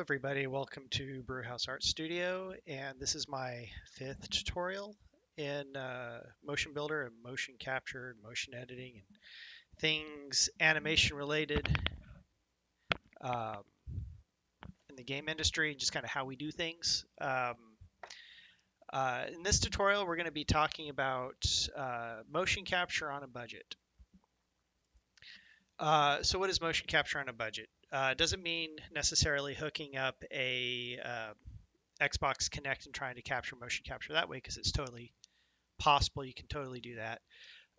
everybody, welcome to Brewhouse Art Studio, and this is my fifth tutorial in Motionbuilder and motion capture and motion editing and things animation related um, in the game industry, just kind of how we do things. In this tutorial, we're going to be talking about motion capture on a budget. So what is motion capture on a budget? It doesn't mean necessarily hooking up a Xbox Connect and trying to capture motion capture that way, because it's totally possible. You can totally do that.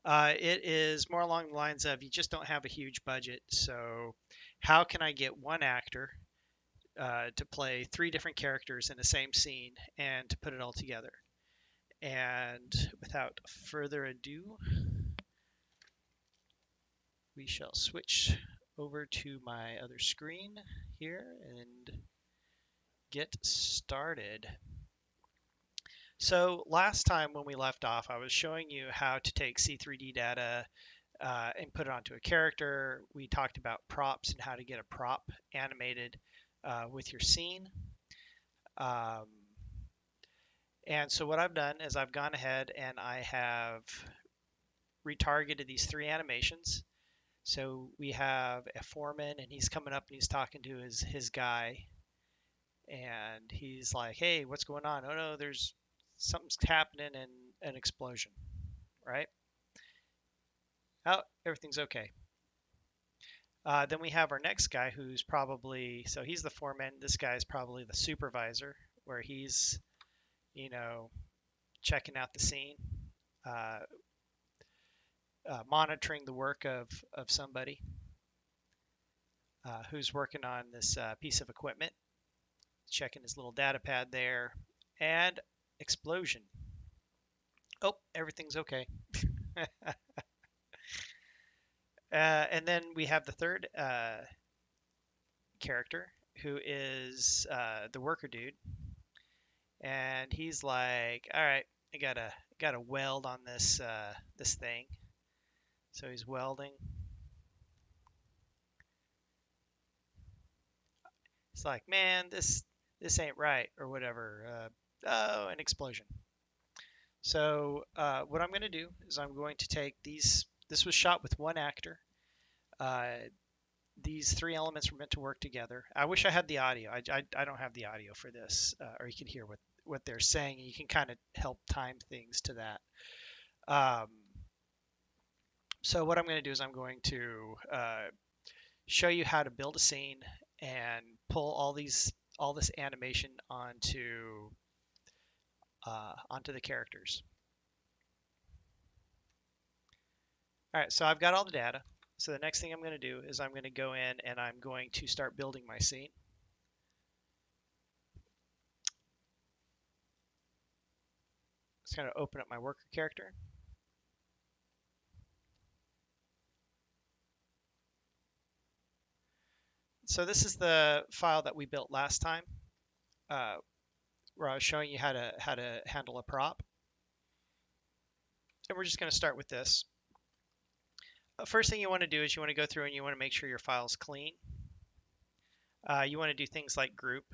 It is more along the lines of you just don't have a huge budget. So how can I get one actor to play three different characters in the same scene and to put it all together? And without further ado, we shall switch over to my other screen here and get started. So last time when we left off, I was showing you how to take C3D data and put it onto a character. We talked about props and how to get a prop animated with your scene. Um, and so what I've done is I've gone ahead and I have retargeted these three animations. So we have a foreman and he's coming up and he's talking to his guy. And he's like, hey, what's going on? Oh no, there's something's happening and an explosion, right? Oh, everything's okay. Then we have our next guy who's probably, so he's the foreman. This guy's probably the supervisor, where he's, checking out the scene, uh, monitoring the work of somebody who's working on this piece of equipment, checking his little data pad there, and explosion. Oh, everything's okay. And then we have the third character who is the worker dude, and he's like, "All right, I gotta weld on this thing." So he's welding. It's like, "Man, this ain't right," or whatever. Oh, an explosion. So what I'm gonna do is I'm going to take these. This was shot with one actor. Uh, these three elements were meant to work together. I wish I had the audio. I don't have the audio for this, or you can hear what they're saying. And you can kind of help time things to that. Um, so what I'm going to do is I'm going to show you how to build a scene and pull all this animation onto the characters. All right, so I've got all the data. So the next thing I'm going to do is I'm going to go in and I'm going to start building my scene. It's going to open up my worker character. So this is the file that we built last time, where I was showing you how to handle a prop. And we're just going to start with this. First thing you want to do is you want to go through and you want to make sure your file's clean. You want to do things like group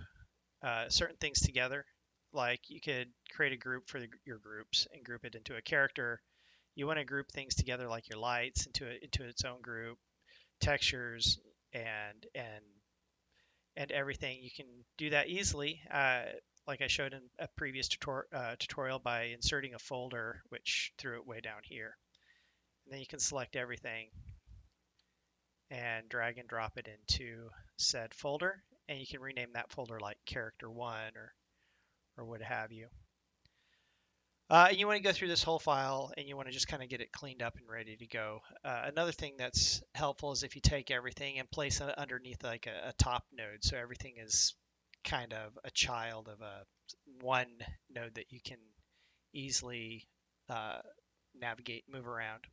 certain things together. Like you could create a group for your groups and group it into a character. You want to group things together like your lights into its own group, textures, and everything. You can do that easily, like I showed in a previous tutorial, by inserting a folder, which threw it way down here. And then you can select everything and drag and drop it into said folder, and you can rename that folder like character 1 or what have you. And you want to go through this whole file and you want to just kind of get it cleaned up and ready to go. Another thing that's helpful is if you take everything and place it underneath like a top node, so everything is kind of a child of one node that you can easily navigate, move around.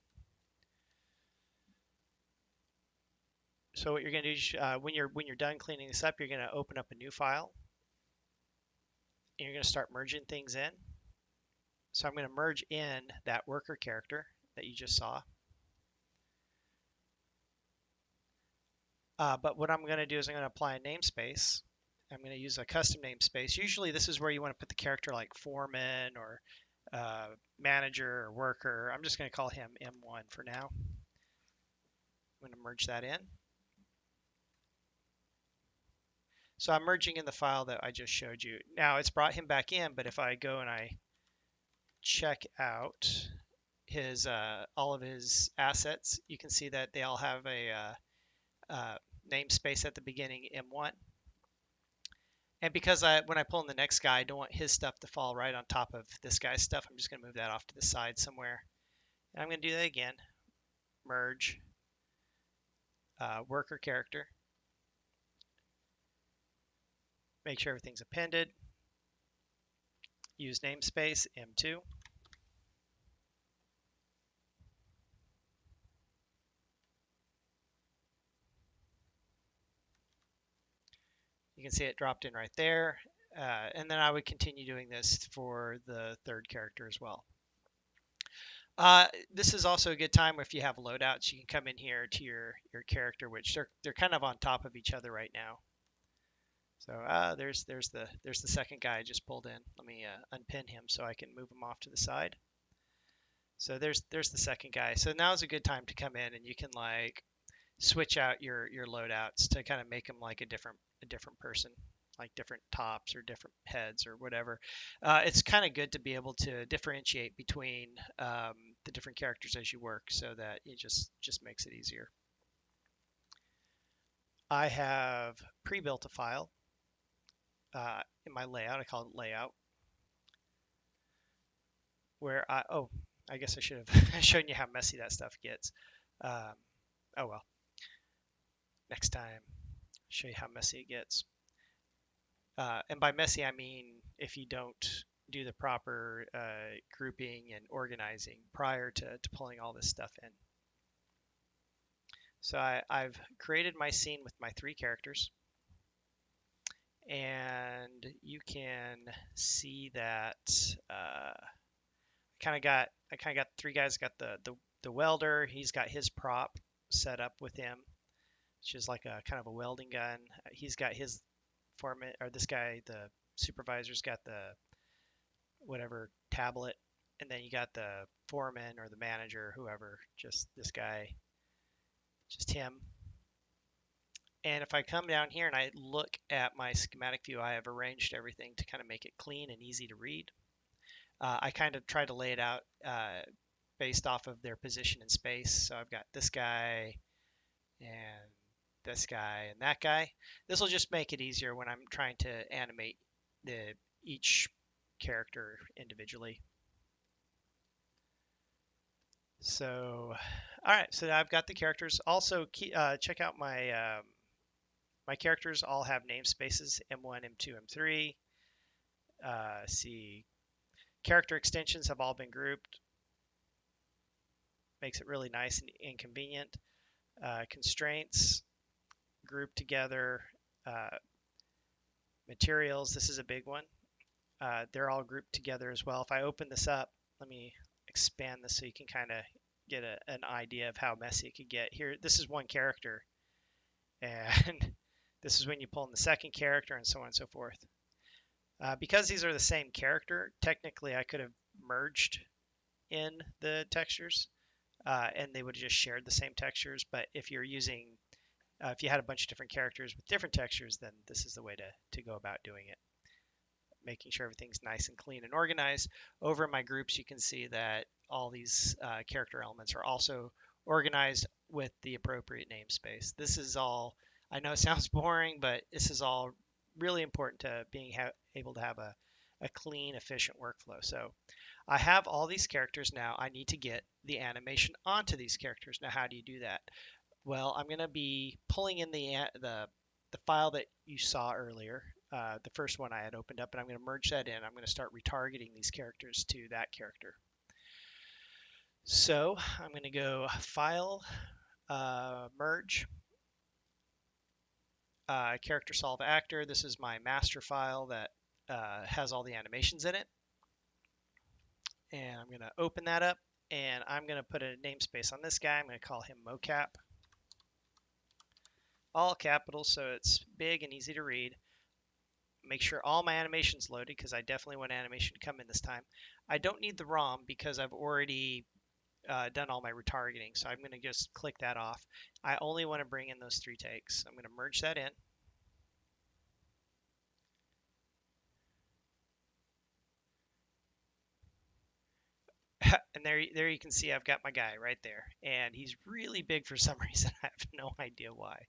So what you're going to do is, when you're done cleaning this up, you're going to open up a new file and you're going to start merging things in. So I'm going to merge in that worker character that you just saw. But what I'm going to do is I'm going to apply a namespace, I'm going to use a custom namespace. Usually this is where you want to put the character like foreman or manager or worker. I'm just going to call him M1 for now. I'm going to merge that in. So I'm merging in the file that I just showed you. Now it's brought him back in, but if I go and I check out his all of his assets, you can see that they all have a namespace at the beginning, M1. And because when I pull in the next guy, I don't want his stuff to fall right on top of this guy's stuff. I'm just going to move that off to the side somewhere. And I'm going to do that again. Merge worker character. Make sure everything's appended. Use namespace M2. You can see it dropped in right there. And then I would continue doing this for the third character as well. This is also a good time if you have loadouts. You can come in here to your character, which they're kind of on top of each other right now. So there's the second guy I just pulled in. Let me unpin him so I can move him off to the side. So there's the second guy. So now is a good time to come in and you can like switch out your loadouts to kind of make them like a different person, like different tops or different heads or whatever. It's kind of good to be able to differentiate between the different characters as you work, so that it just makes it easier. I have pre-built a file in my layout. I call it layout, where I guess I should have shown you how messy that stuff gets. Oh well, next time show you how messy it gets. And by messy, I mean if you don't do the proper grouping and organizing prior to pulling all this stuff in. So I've created my scene with my 3 characters. And you can see that I kind of got 3 guys. Got the welder. He's got his prop set up with him, which is like a kind of a welding gun. He's got his foreman, or this guy, the supervisor's got the whatever tablet, and then you got the foreman or the manager, whoever, just this guy, just him. And if I come down here and I look at my schematic view, I have arranged everything to kind of make it clean and easy to read. I kind of try to lay it out based off of their position in space. So I've got this guy and this guy and that guy. This will just make it easier when I'm trying to animate each character individually. So, all right, so I've got the characters. Also, check out my my characters all have namespaces, M1, M2, M3. See, character extensions have all been grouped. Makes it really nice and convenient. Constraints grouped together. Materials, this is a big one. They're all grouped together as well. If I open this up, let me expand this so you can kind of get an idea of how messy it could get. Here, this is one character, and this is when you pull in the second character, and so on and so forth. Because these are the same character, technically I could have merged in the textures, and they would have just shared the same textures. But if you're using, if you had a bunch of different characters with different textures, then this is the way to go about doing it. Making sure everything's nice and clean and organized. Over in my groups, you can see that all these character elements are also organized with the appropriate namespace. This is all, I know it sounds boring, but this is all really important to being able to have a clean, efficient workflow. So I have all these characters now. I need to get the animation onto these characters. Now, how do you do that? Well, I'm going to be pulling in the file that you saw earlier, the first one I had opened up, and I'm going to merge that in. I'm going to start retargeting these characters to that character. So I'm going to go File, Merge, Character Solve Actor. This is my master file that has all the animations in it. And I'm going to open that up, and I'm going to put a namespace on this guy. I'm going to call him Mocap. All capitals, so it's big and easy to read. make sure all my animation's loaded because I definitely want animation to come in this time. I don't need the ROM because I've already done all my retargeting, so I'm going to just click that off. I only want to bring in those 3 takes. I'm going to merge that in. And there you can see I've got my guy right there, and he's really big for some reason. I have no idea why.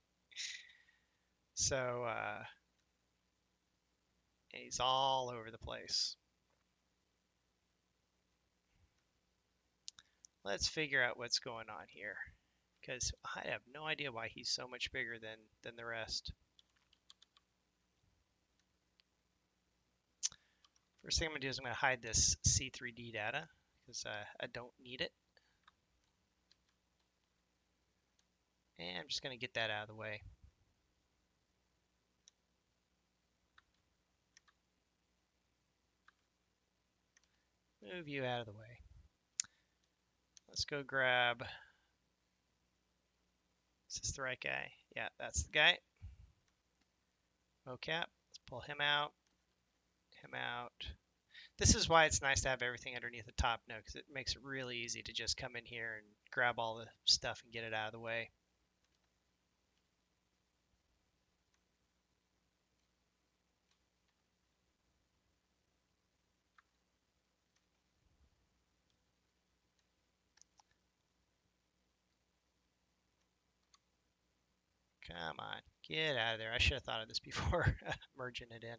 So he's all over the place. Let's figure out what's going on here, because I have no idea why he's so much bigger than the rest. First thing I'm going to do is I'm going to hide this C3D data because I don't need it. And I'm just going to get that out of the way. Move you out of the way. Let's go grab, is this the right guy? Yeah, that's the guy. Mocap, let's pull him out, him out. This is why it's nice to have everything underneath the top note, because it makes it really easy to just come in here and grab all the stuff and get it out of the way. Come on, get out of there. I should have thought of this before merging it in.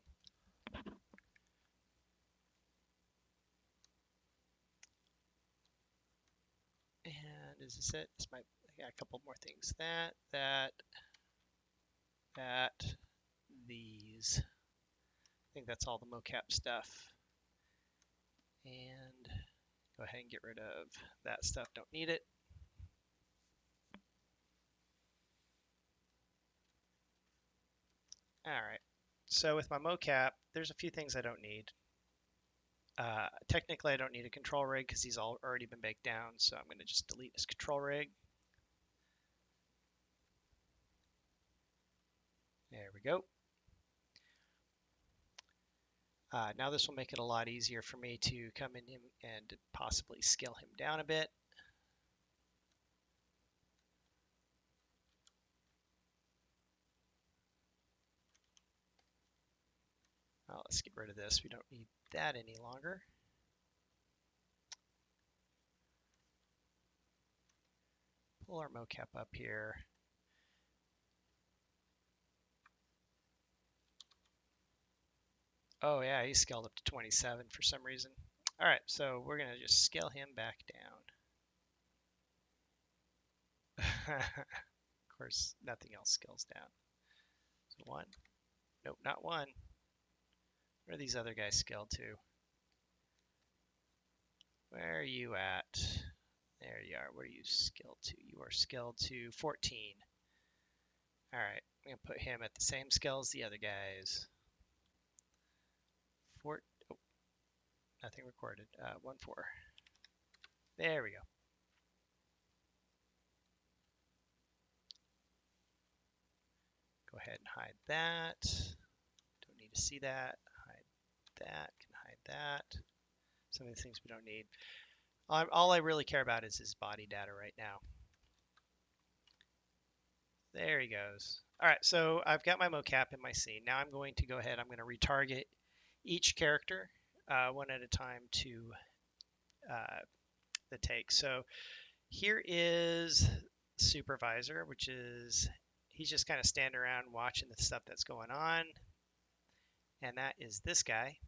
And is this it? This might, I got a couple more things. That, these. I think that's all the mocap stuff. And go ahead and get rid of that stuff. Don't need it. All right. So with my mocap, there's a few things I don't need. Technically, I don't need a control rig because he's already been baked down. So I'm going to just delete this control rig. There we go. Now this will make it a lot easier for me to come in and possibly scale him down a bit. Let's get rid of this. We don't need that any longer. Pull our mocap up here. Oh yeah, he's scaled up to 27 for some reason. All right, so we're gonna just scale him back down. Of course, nothing else scales down. So 1. Nope, not 1. Where are these other guys scaled to? Where are you at? There you are. Where are you scaled to? You are scaled to 14. All right, I'm gonna put him at the same scale as the other guys. Oh, nothing recorded. 1, 4. There we go. Go ahead and hide that. Don't need to see that. Hide that. Can hide that. Some of the things we don't need. All I really care about is his body data right now. There he goes. All right, so I've got my mocap in my scene. Now I'm going to go ahead. I'm going to retarget each character one at a time to the take. So here is supervisor, which is he's just kind of standing around watching the stuff that's going on. And that is this guy.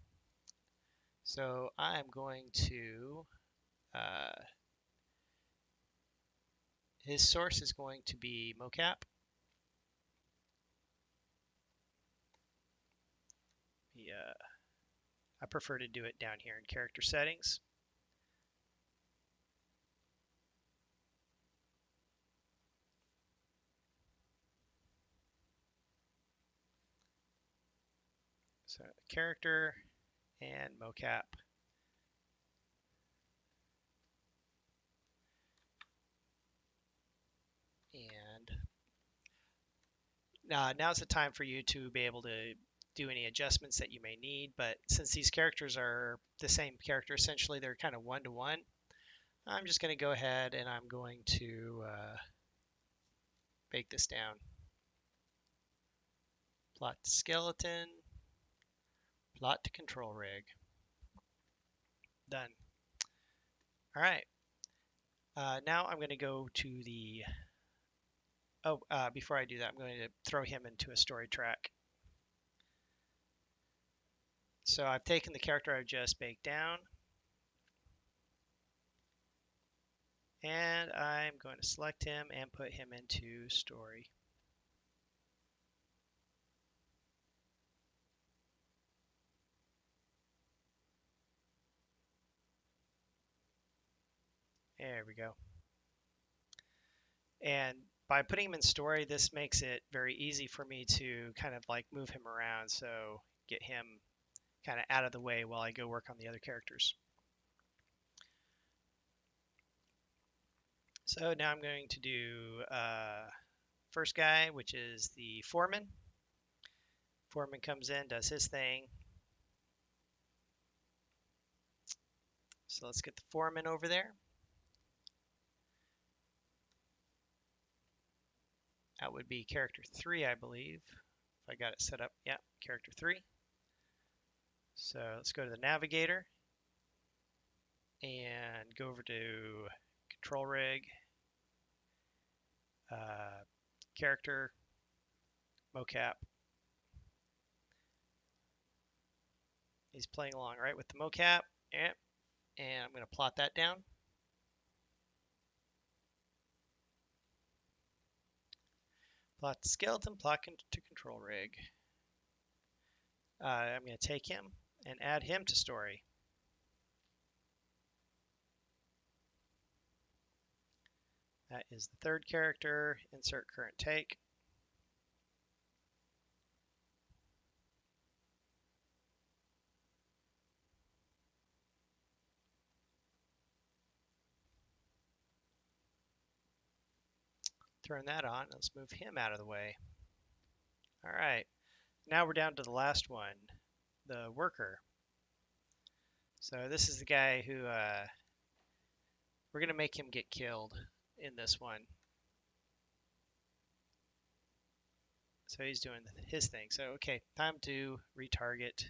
So I'm going to, his source is going to be mocap. I prefer to do it down here in character settings. So character and mocap. And now's the time for you to be able to do any adjustments that you may need. But since these characters are the same character, essentially they're kind of one-to-one, I'm just going to go ahead and I'm going to bake this down. Plot to skeleton, plot to control rig. Done. All right. Now I'm going to go to the, before I do that, I'm going to throw him into a story track. So I've taken the character I've just baked down, and I'm going to select him and put him into story. There we go. And by putting him in story, this makes it very easy for me to kind of like move him around, so get him kind of out of the way while I go work on the other characters. So now I'm going to do first guy, which is the foreman. Foreman comes in, does his thing. So let's get the foreman over there. That would be character 3, I believe. If I got it set up, yeah, character 3. So let's go to the navigator and go over to control rig, character, mocap. He's playing along right with the mocap. Yep. And I'm going to plot that down. Plot the skeleton, plot to control rig. I'm going to take him and add him to story. That is the third character. Insert current take. Turn that on. Let's move him out of the way. All right. Now we're down to the last one, the worker. So this is the guy who we're going to make him get killed in this one. So he's doing his thing. So, okay, time to retarget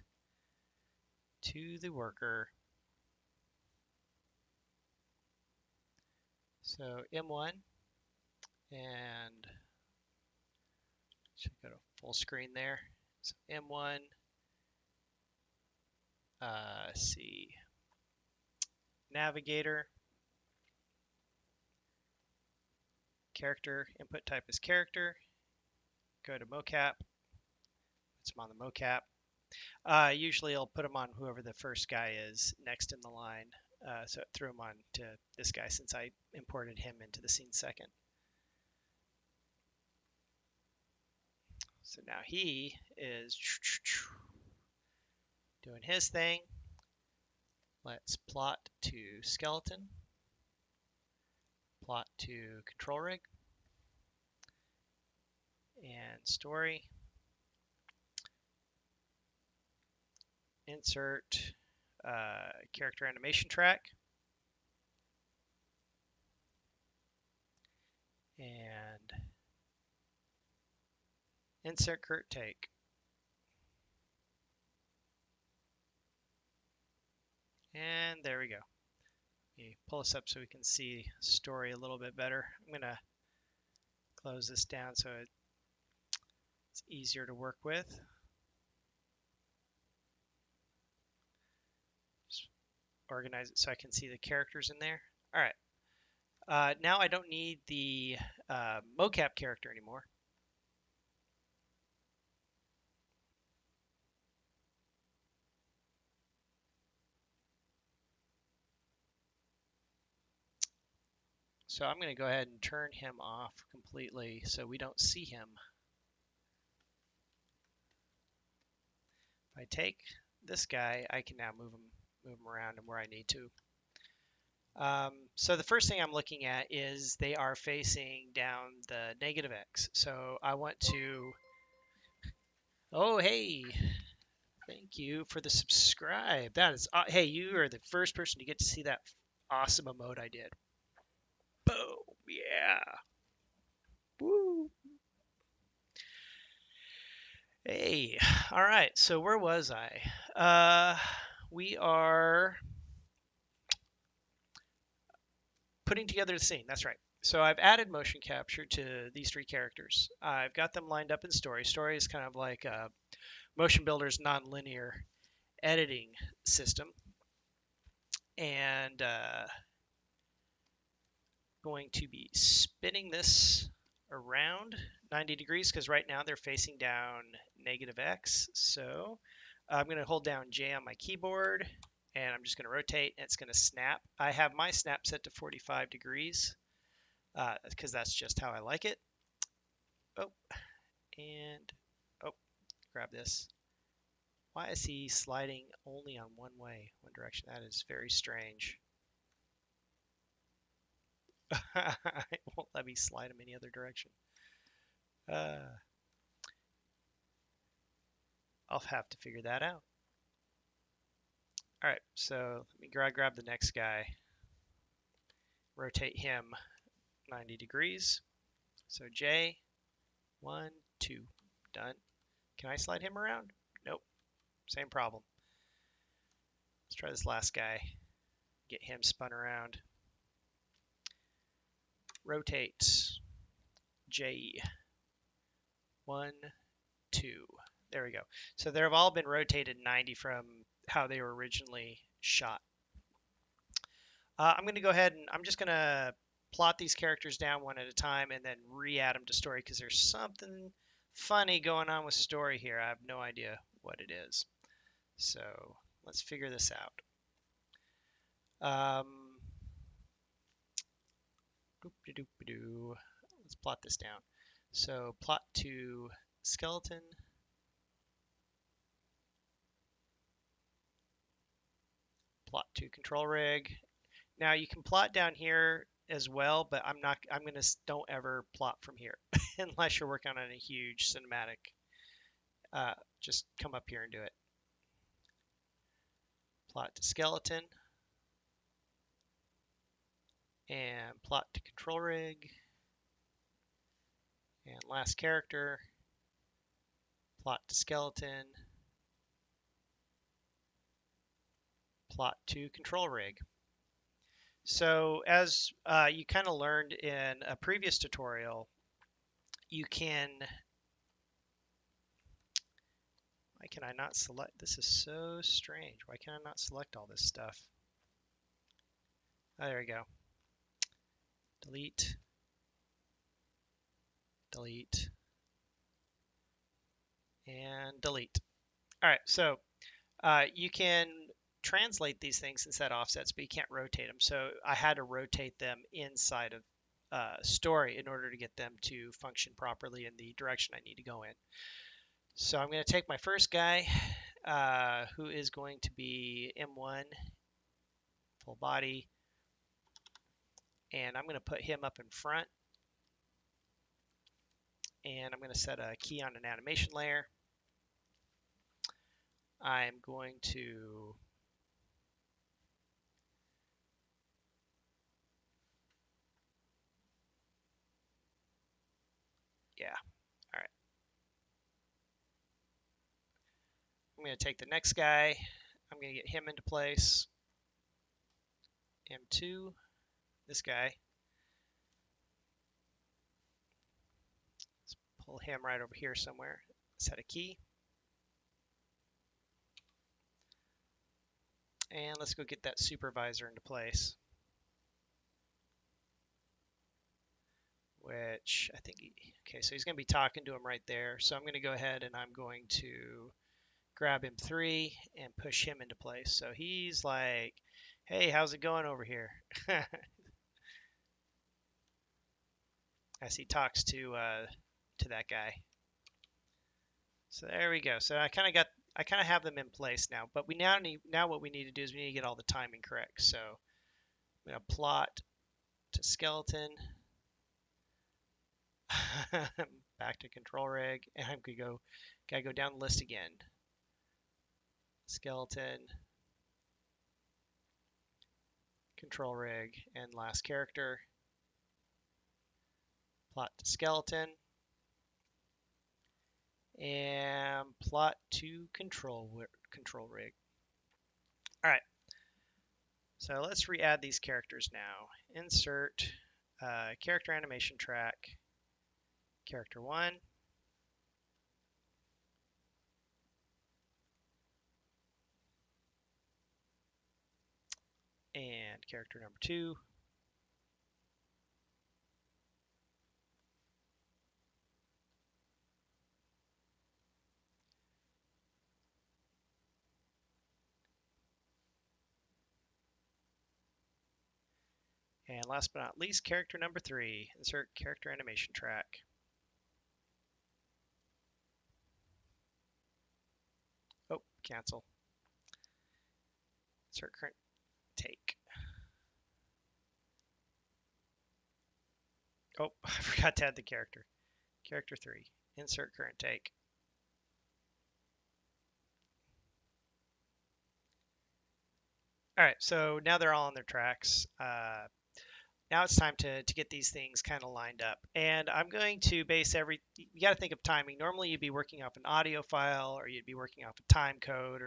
to the worker. So M1, and should go to full screen there. So M1, see, navigator, character, input type is character. Go to mocap, puts him on the mocap. Usually I'll put him on whoever the first guy is next in the line. So it threw him on to this guy since I imported him into the scene second. So now he is doing his thing. Let's plot to skeleton, plot to control rig, and story. Insert character animation track. And insert current take. And there we go. Let me pull this up so we can see story a little bit better. I'm going to close this down so it's easier to work with. Just organize it so I can see the characters in there. All right. Now I don't need the mocap character anymore. So I'm going to go ahead and turn him off completely so we don't see him. If I take this guy, I can now move him around and where I need to. So the first thing I'm looking at is they are facing down the negative X. So I want to Oh, hey, thank you for the subscribe. That is, hey, you are the first person to get to see that awesome emote I did. Boom, yeah. Woo. Hey, all right. So where was I? We are putting together the scene. That's right. So I've added motion capture to these three characters. I've got them lined up in story. Story is kind of like Motionbuilder's nonlinear editing system, and going to be spinning this around 90 degrees because right now they're facing down -x. So I'm going to hold down J on my keyboard and I'm just going to rotate and it's going to snap. I have my snap set to 45 degrees because that's just how I like it. Oh, and oh, grab this. Why is he sliding only on one way, one direction? That is very strange. It won't let me slide him any other direction. I'll have to figure that out. All right, so let me grab the next guy, rotate him 90 degrees. So J, 1, 2, done. Can I slide him around? Nope, same problem. Let's try this last guy, get him spun around. Rotate J, 1, 2. There we go. So they've all been rotated 90 from how they were originally shot. I'm going to go ahead and I'm just going to plot these characters down one at a time and then re-add them to story because there's something funny going on with story here. I have no idea what it is. So let's figure this out. Let's plot this down. So plot to skeleton, plot to control rig. Now you can plot down here as well, but I'm gonna don't ever plot from here unless you're working on a huge cinematic. Just come up here and do it. Plot to skeleton and plot to control rig and last character, plot to skeleton, plot to control rig. So as you kind of learned in a previous tutorial, you can, why can I not select, this is so strange. Why can I not select all this stuff? Oh, there we go. Delete, delete, and delete. All right, so you can translate these things and set offsets, but you can't rotate them. So I had to rotate them inside of story in order to get them to function properly in the direction I need to go in. So I'm going to take my first guy, who is going to be M1, full body, and I'm going to put him up in front, and I'm going to set a key on an animation layer. I'm going to yeah, all right. I'm going to take the next guy. I'm going to get him into place. M2, this guy. Let's pull him right over here somewhere. Set a key. And let's go get that supervisor into place. Which I think, okay, so he's going to be talking to him right there. So I'm going to go ahead and I'm going to grab M3 and push him into place. So he's like, hey, how's it going over here? As he talks to that guy. So there we go. So I kind of have them in place now. But we now what we need to do is we need to get all the timing correct. So I'm going to plot to skeleton. back to control rig, and I'm gonna gotta go down the list again. Skeleton, control rig, and last character. Plot to skeleton, and plot to control rig. All right, so let's re-add these characters now. Insert character animation track, character 1, and character number 2. And last but not least, character number 3. Insert character animation track. Oh, cancel. Insert current take. Oh, I forgot to add the character. Character 3. Insert current take. All right, so now they're all on their tracks. Now it's time to get these things kind of lined up. And I'm going to base you got to think of timing. Normally you'd be working off an audio file, or you'd be working off a time code,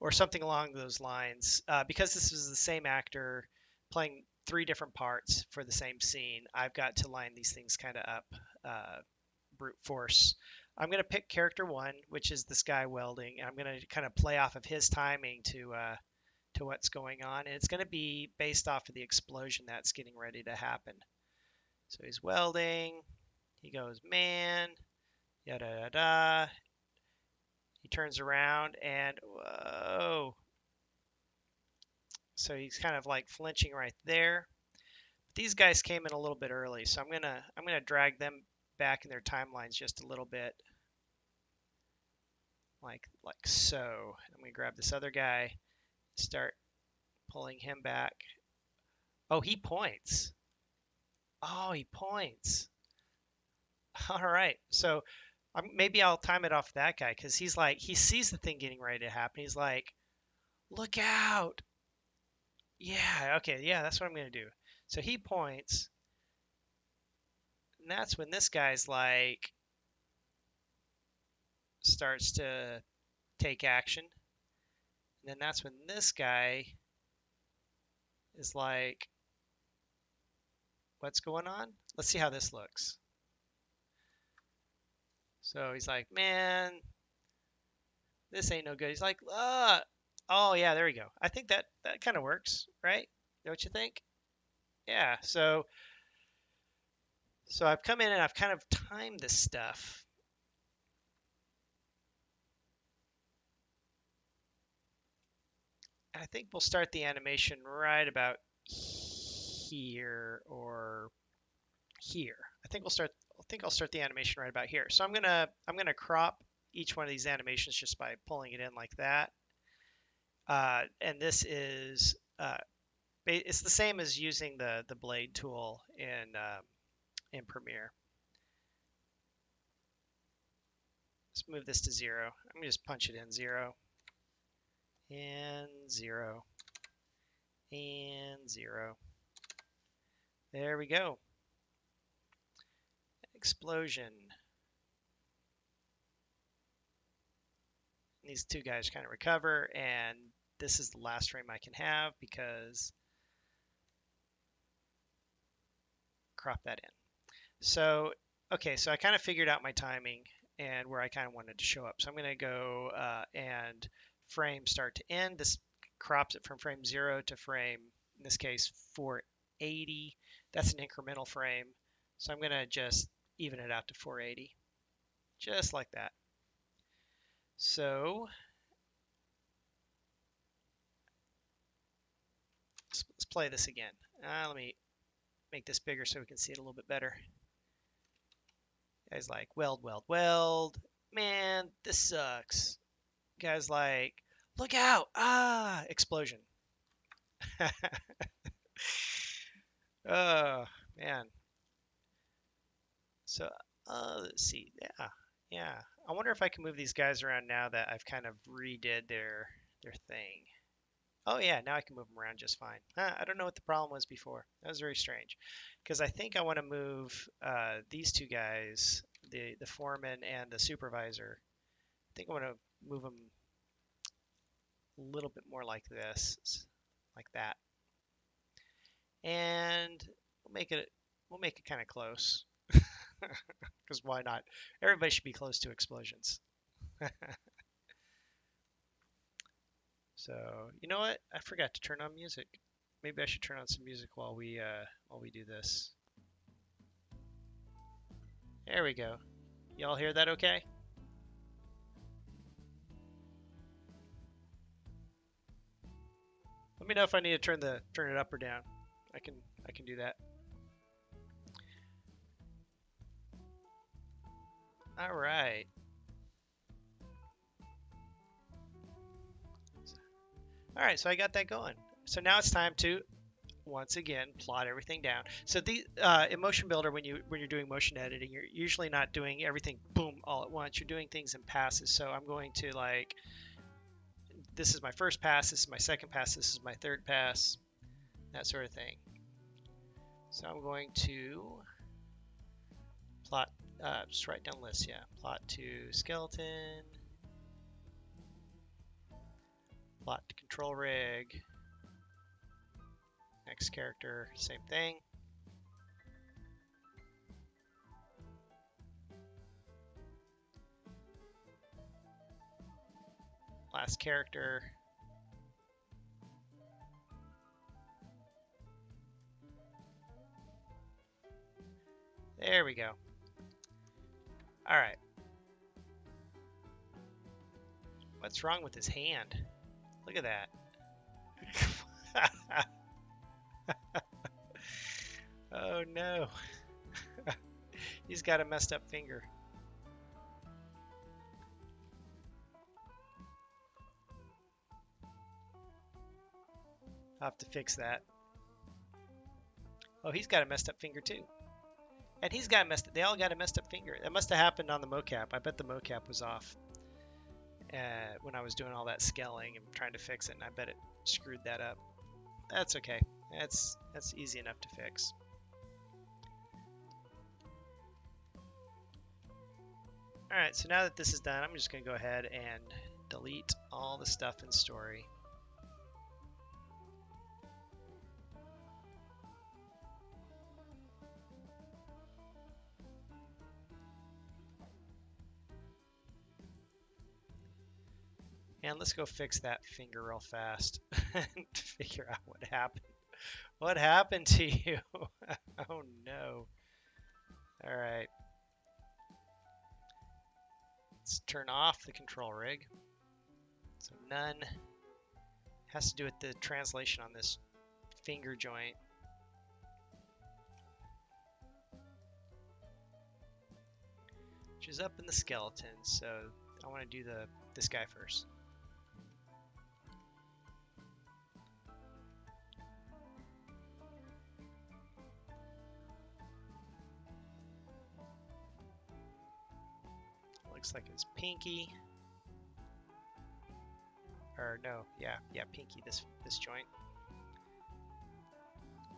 or something along those lines. Because this is the same actor playing 3 different parts for the same scene, I've got to line these things kind of up, brute force. I'm going to pick character 1, which is this guy welding, and I'm going to kind of play off of his timing to what's going on. And it's going to be based off of the explosion that's getting ready to happen. So he's welding. He goes, man, yada yada. He turns around and whoa. So he's kind of like flinching right there. But these guys came in a little bit early, so I'm gonna drag them back in their timelines just a little bit, like so. I'm gonna grab this other guy, start pulling him back. Oh, he points. Oh, he points. All right. So maybe I'll time it off that guy, because he's like, he sees the thing getting ready to happen. He's like, look out. Yeah. Okay. Yeah. That's what I'm going to do. So he points, and that's when this guy's like, starts to take action. And then that's when this guy is like, what's going on? Let's see how this looks. So he's like, man, this ain't no good. He's like, oh yeah, there we go. I think that kind of works, right? Don't you think? Yeah. So I've come in and I've kind of timed this stuff. I think we'll start the animation right about here or here. I'll start the animation right about here. So I'm gonna crop each one of these animations just by pulling it in like that. And this is it's the same as using the blade tool in Premiere. Let's move this to 0. I'm gonna just punch it in 0 and 0 and 0. There we go. Explosion. These 2 guys kind of recover, and this is the last frame I can have because crop that in. So, okay, so I kind of figured out my timing and where I kind of wanted to show up. So I'm going to go and frame start to end. This crops it from frame 0 to frame, in this case, 480. That's an incremental frame. So I'm going to just even it out to 480, just like that. So let's play this again. Let me make this bigger so we can see it a little bit better. Guy's like, weld, weld, weld. Man, this sucks. Guy's like, look out. Ah, explosion. Oh, man. So Let's see. Yeah, yeah. I wonder if I can move these guys around now that I've kind of redid their thing. Oh yeah, now I can move them around just fine. I don't know what the problem was before. That was very strange, because I think I want to move these two guys, the foreman and the supervisor. I think I want to move them a little bit more like this, like that, and we'll make it kind of close, because why not? Everybody should be close to explosions. So you know what? I forgot to turn on music. Maybe I should turn on some music while we do this. There we go. Y'all hear that okay? Let me know if I need to turn it up or down. I can do that. All right. All right, so I got that going. So now it's time to once again plot everything down. So the in Motionbuilder, when you're doing motion editing, you're usually not doing everything boom all at once. You're doing things in passes. So I'm going to like, this is my first pass, this is my second pass, this is my third pass, that sort of thing. So I'm going to plot, just write down lists, yeah. Plot to skeleton, plot to control rig, next character, same thing. Last character. There we go. All right. What's wrong with his hand? Look at that. Oh no. He's got a messed up finger. I'll have to fix that. Oh, he's got a messed up finger too. And he's got they all got a messed up finger. That must have happened on the mocap. I bet the mocap was off when I was doing all that scaling and trying to fix it, and I bet it screwed that up. That's okay. That's easy enough to fix. All right, so now that this is done, I'm just going to go ahead and delete all the stuff in story. And let's go fix that finger real fast and figure out what happened. What happened to you? Oh no. All right. Let's turn off the control rig. So none. Has to do with the translation on this finger joint. Which is up in the skeleton. So I want to do this guy first. Looks like it's pinky. Or no, yeah, pinky, this joint.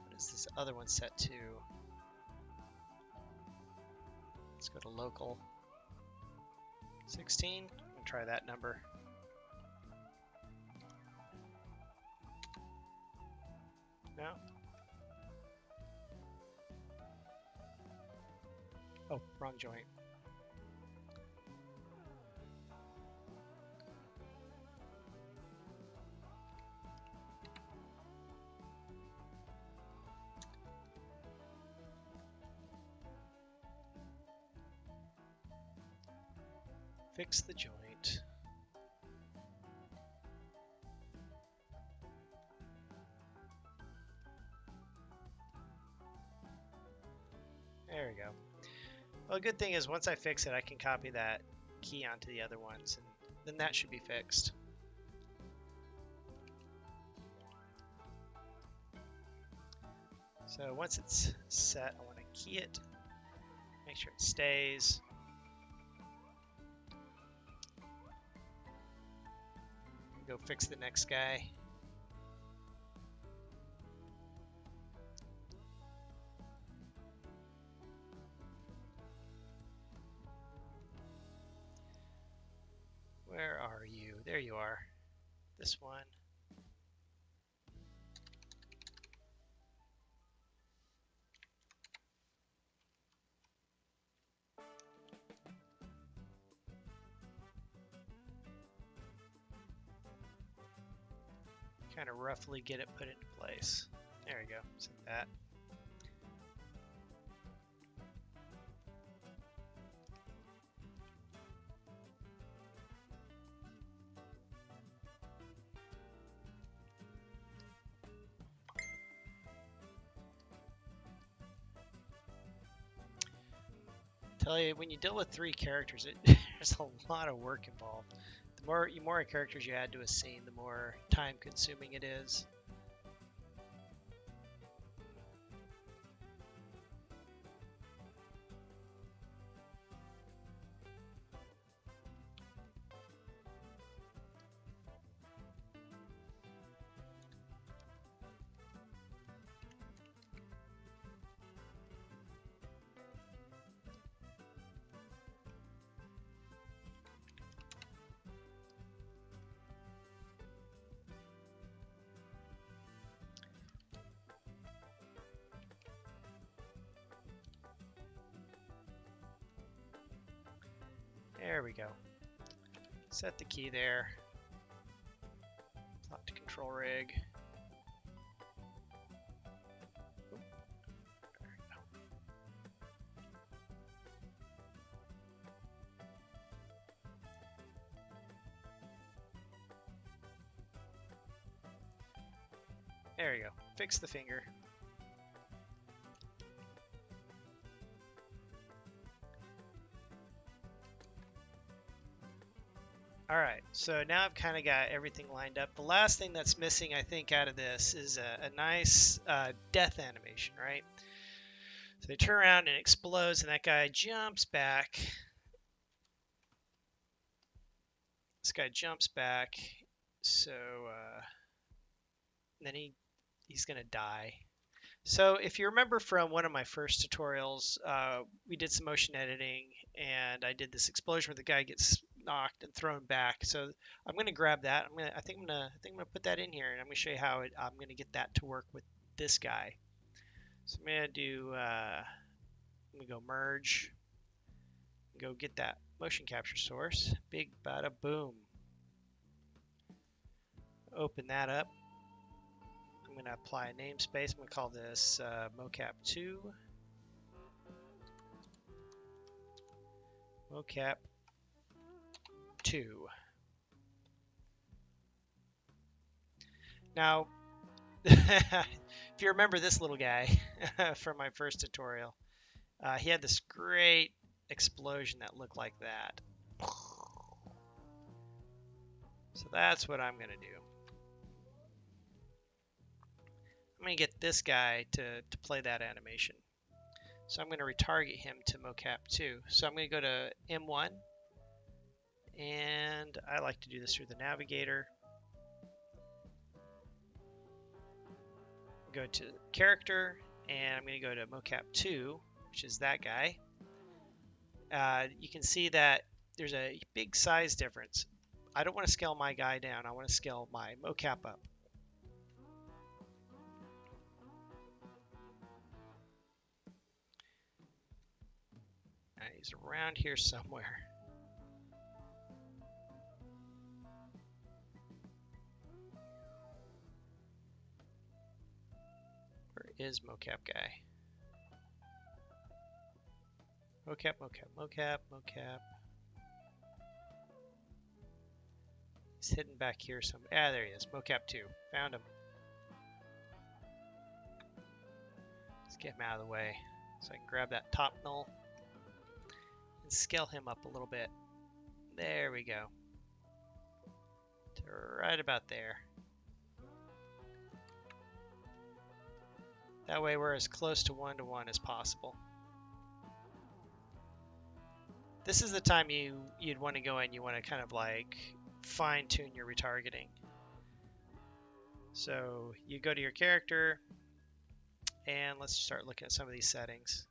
What is this other one set to? Let's go to local 16. I'm gonna try that number. No? Oh, wrong joint. Fix the joint. There we go. Well, the good thing is once I fix it, I can copy that key onto the other ones, and then that should be fixed. So once it's set, I want to key it. Make sure it stays. Go fix the next guy. Where are you? There you are. This one. Kind of roughly get it put into place. There we go. So that. Tell you, when you deal with 3 characters, there's a lot of work involved. The more characters you add to a scene, the more time consuming it is. There we go. Set the key there. Plot to control rig. Oop. There we go. There you go. Fix the finger. Alright, so now I've kind of got everything lined up. The last thing that's missing, I think, out of this is a nice death animation, right? So they turn around and it explodes, and that guy jumps back. This guy jumps back, so then he's going to die. So if you remember from one of my first tutorials, we did some motion editing, and I did this explosion where the guy gets knocked and thrown back. So I'm going to grab that. I think I'm going to put that in here, and I'm going to show you how I'm going to get that to work with this guy. So I'm going to do I'm going to go merge, go get that motion capture source. Big bada boom. Open that up. I'm going to apply a namespace. I'm going to call this Mocap 2. Mocap 2. Now, if you remember this little guy from my first tutorial, he had this great explosion that looked like that. So that's what I'm going to do. I'm going to get this guy to play that animation. So I'm going to retarget him to Mocap 2. So I'm going to go to M1, and I like to do this through the navigator. Go to character, and I'm going to go to Mocap 2, which is that guy. You can see that there's a big size difference. I don't want to scale my guy down. I want to scale my mocap up. He's around here somewhere. Where is mocap guy? Mocap, mocap, mocap, mocap. He's hidden back here somewhere. Ah, there he is. Mocap 2. Found him. Let's get him out of the way so I can grab that top null and scale him up a little bit. There we go. To right about there. That way we're as close to 1-to-1 as possible. This is the time you'd want to go in. You want to kind of like fine tune your retargeting. So you go to your character, and let's start looking at some of these settings.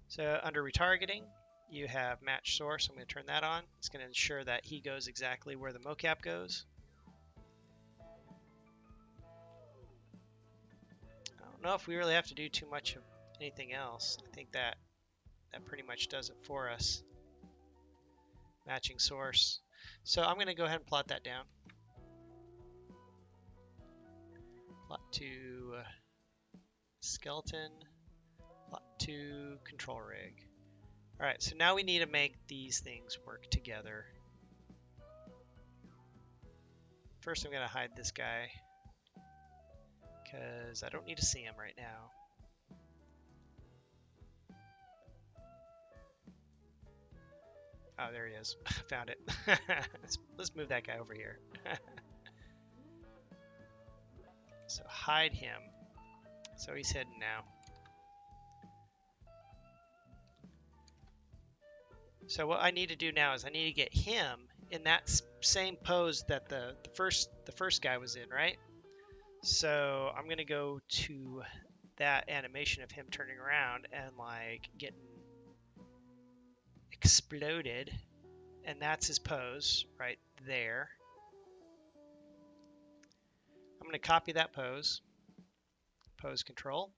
So under retargeting, you have match source. I'm going to turn that on. It's going to ensure that he goes exactly where the mocap goes. I don't know if we really have to do too much of anything else. I think that pretty much does it for us. Matching source. So I'm going to go ahead and plot that down. Plot to skeleton. Plot to control rig. All right, so now we need to make these things work together. First, I'm going to hide this guy because I don't need to see him right now. Oh, there he is. Found it. Let's move that guy over here. So hide him. So he's hidden now. So what I need to do now is I need to get him in that same pose that the first guy was in, right? So I'm gonna go to that animation of him turning around and like getting exploded, and that's his pose right there. I'm going to copy that pose, pose control,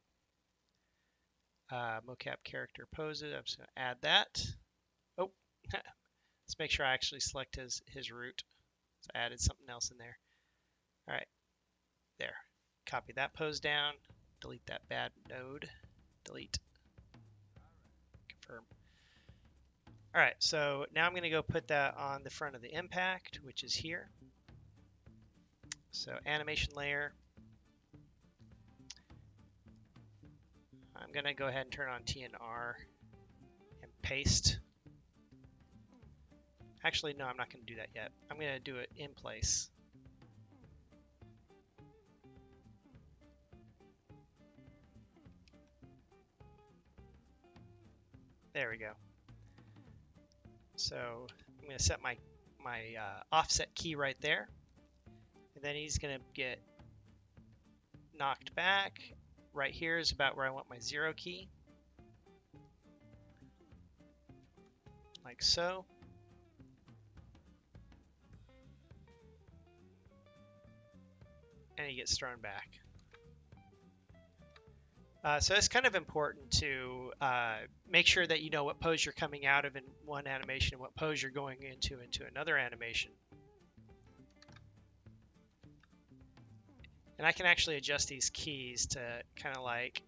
mocap character poses. I'm just going to add that. Oh, let's make sure I actually select his root. So I added something else in there. All right, there. Copy that pose down, delete that bad node, delete, confirm. All right, so now I'm going to go put that on the front of the impact, which is here. So animation layer. I'm going to go ahead and turn on TNR and paste. Actually, no, I'm not going to do that yet. I'm going to do it in place. There we go. So I'm going to set my offset key right there. And then he's going to get knocked back. Right here is about where I want my 0 key. Like so. And he gets thrown back. So it's kind of important to make sure that you know what pose you're coming out of in one animation and what pose you're going into another animation. And I can actually adjust these keys to kind of like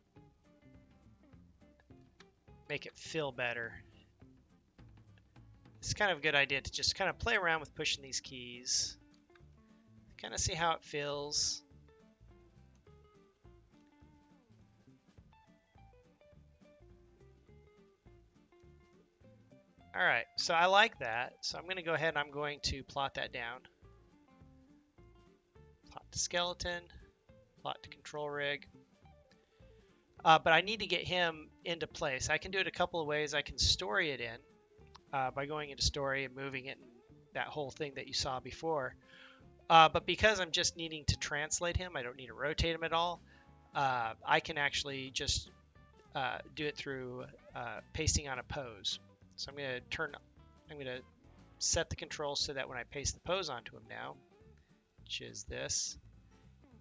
make it feel better. It's kind of a good idea to just kind of play around with pushing these keys, kind of see how it feels. All right, so I like that. So I'm going to go ahead and I'm going to plot that down. Plot to skeleton, plot to control rig. But I need to get him into place. I can do it a couple of ways. I can story it in by going into story and moving it, and that whole thing that you saw before. But because I'm just needing to translate him, I don't need to rotate him at all. I can actually just do it through pasting on a pose. So I'm going to set the control so that when I paste the pose onto him now, which is this,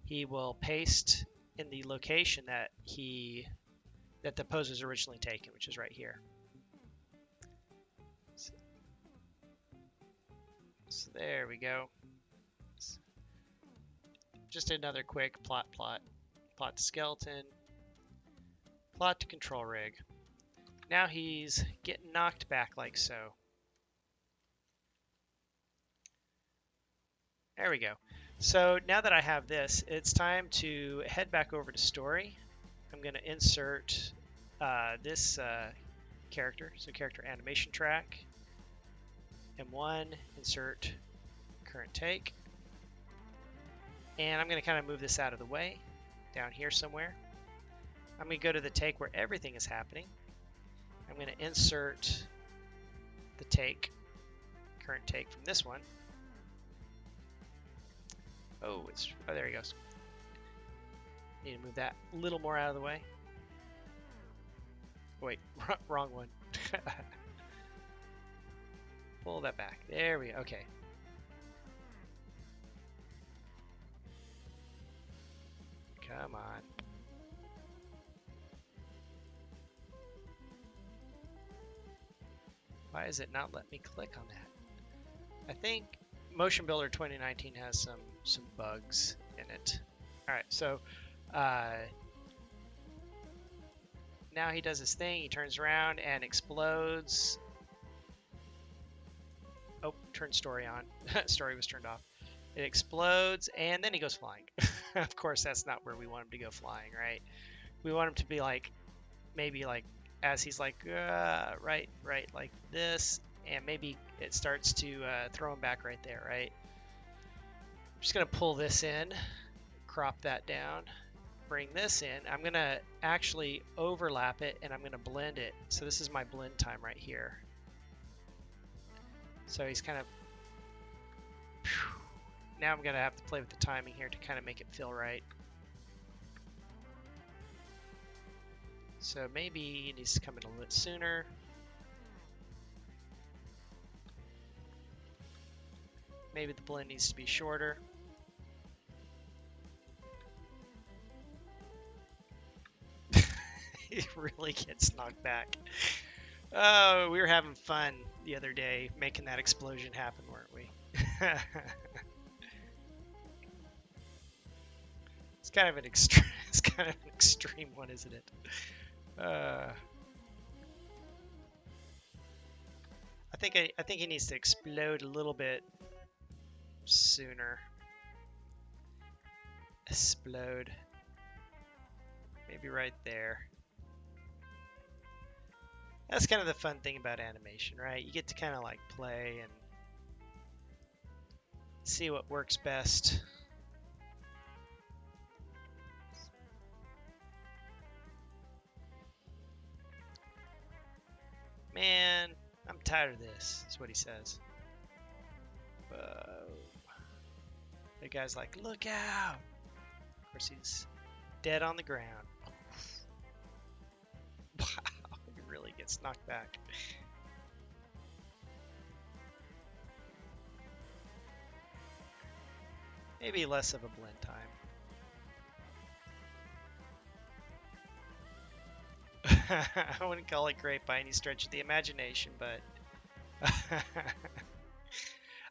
he will paste in the location that the pose was originally taken, which is right here. So there we go. Just another quick plot to skeleton, plot to control rig. Now he's getting knocked back like so. There we go. So now that I have this, it's time to head back over to story. I'm going to insert this character, so character animation track, M1, insert current take. And I'm going to kind of move this out of the way, down here somewhere. I'm going to go to the take where everything is happening. I'm going to insert the take, current take from this one. Oh, there he goes. Need to move that a little more out of the way. Wait, wrong one. Pull that back. There we go. Okay. Come on. Why is it not letting me click on that? I think Motionbuilder 2019 has some bugs in it. All right, so now he does his thing. He turns around and explodes. Oh, turn story on. Story was turned off. It explodes, and then he goes flying. Of course, that's not where we want him to go flying, right? We want him to be like, maybe like, as he's like, right, like this, and maybe it starts to throw him back right there, right? I'm just gonna pull this in, crop that down, bring this in. I'm gonna actually overlap it, and I'm gonna blend it. So this is my blend time right here. So he's kind of, now I'm gonna have to play with the timing here to kind of make it feel right. So maybe he needs to come in a little bit sooner. Maybe the blend needs to be shorter. He really gets knocked back. Oh, we were having fun the other day making that explosion happen, weren't we? It's kind of an extreme one, isn't it? I think he needs to explode a little bit sooner. Explode. Maybe right there. That's kind of the fun thing about animation, right? You get to kind of like play and see what works best. Man, I'm tired of this, is what he says. Whoa. The guy's like, look out! Of course, he's dead on the ground. Wow, he really gets knocked back. Maybe less of a blend time. I wouldn't call it great by any stretch of the imagination, but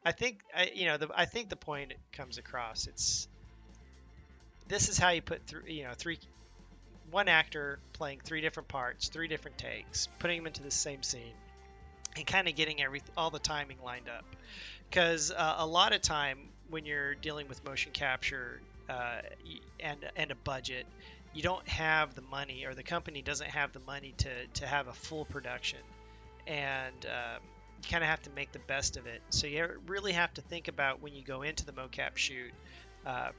I think I think the point comes across. This is how you put one actor playing 3 different parts, 3 different takes, putting them into the same scene, and kind of getting all the timing lined up. Because a lot of time when you're dealing with motion capture and a budget, you don't have the money, or the company doesn't have the money to have a full production, and you kind of have to make the best of it. So you really have to think about, when you go into the mocap shoot,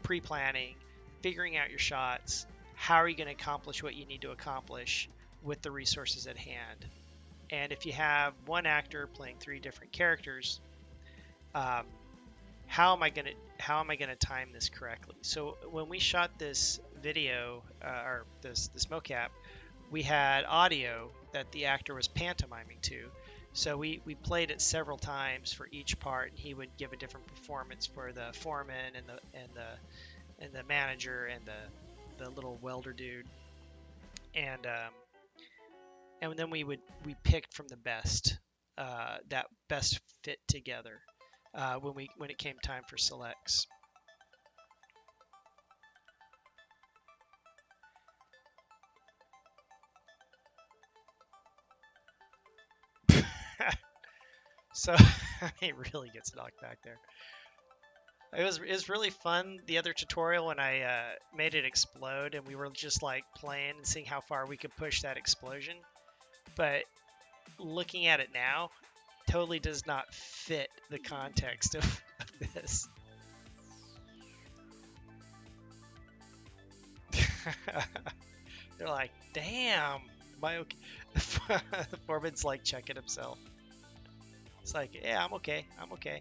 pre-planning, figuring out your shots, how are you going to accomplish what you need to accomplish with the resources at hand. And if you have one actor playing 3 different characters, how am I going to time this correctly? So when we shot this video, or this mocap, we had audio that the actor was pantomiming to. So we played it several times for each part, and he would give a different performance for the foreman and the manager and the little welder dude, and then we picked from the best that best fit together when it came time for selects. So he really gets knocked back there. It was really fun, the other tutorial, when I made it explode, and we were just like playing and seeing how far we could push that explosion. But looking at it now, totally does not fit the context of this. They're like, damn, the foreman's like checking himself. It's like, yeah, I'm okay. I'm okay.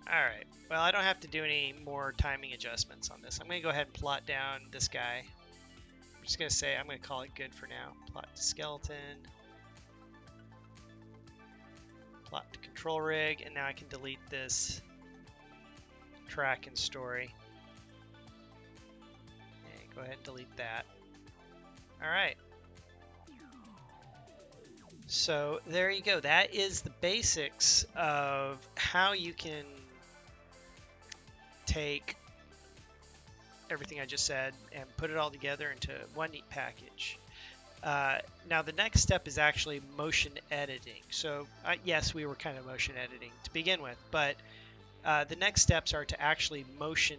All right. Well, I don't have to do any more timing adjustments on this. I'm going to go ahead and plot down this guy. I'm just going to say I'm going to call it good for now. Plot to skeleton. Plot to control rig. And now I can delete this track and story. Okay, go ahead and delete that. All right. So there you go. That is the basics of how you can take everything I just said and put it all together into one neat package. Now the next step is actually motion editing. So yes, we were kind of motion editing to begin with, but the next steps are to actually motion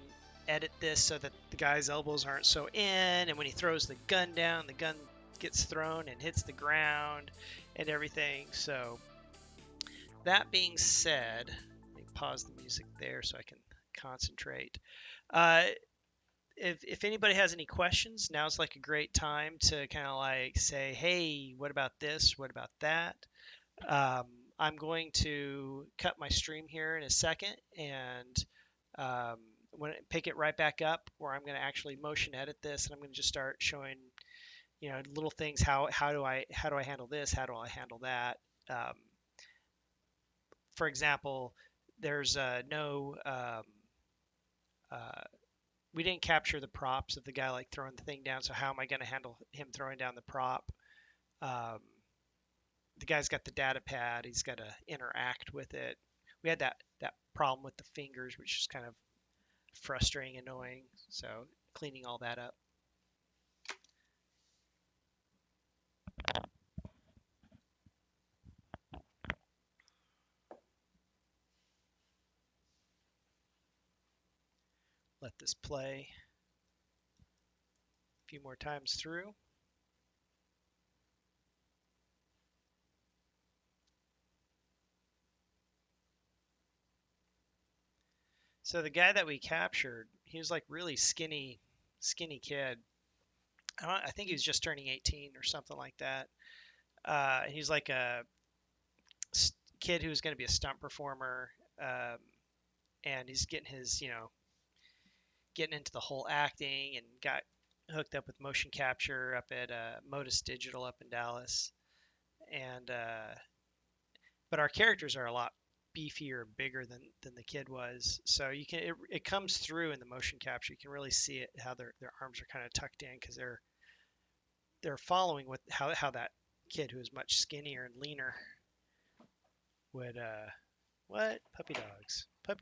edit this so that the guy's elbows aren't so in, and when he throws the gun down, the gun gets thrown and hits the ground and everything. So that being said, let me pause the music there so I can concentrate. If anybody has any questions, now's like a great time to kind of like say, hey, what about this? What about that? I'm going to cut my stream here in a second and pick it right back up where I'm going to actually motion edit this, and I'm going to just start showing, little things. How do I handle this? How do I handle that? Um, for example, there's no uh, we didn't capture the props of the guy like throwing the thing down. So how am I going to handle him throwing down the prop? Um, the guy's got the data pad. He's got to interact with it. We had that problem with the fingers, which is kind of frustrating, annoying. So cleaning all that up. Let this play a few more times through. So the guy that we captured, he was like really skinny kid. I think he was just turning 18 or something like that. He's like a kid who's going to be a stunt performer, um, and he's getting his, getting into the whole acting, and got hooked up with motion capture up at Modus Digital up in Dallas. And but our characters are a lot beefier and bigger than the kid was, so it comes through in the motion capture. You can really see it, how their arms are kind of tucked in, because they're following with how that kid who is much skinnier and leaner would what? Puppy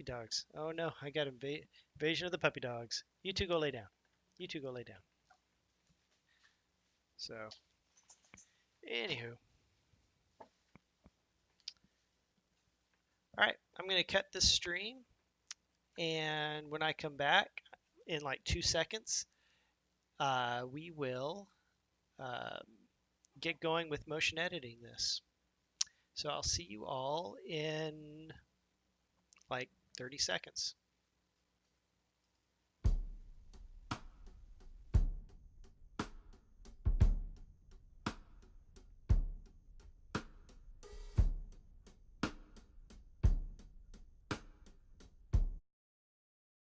dogs. Oh no, I got invasion of the puppy dogs. You two go lay down. You two go lay down. So anywho, all right, I'm gonna cut this stream, and when I come back in like 2 seconds, we will um, get going with motion editing this. So I'll see you all in like 30 seconds.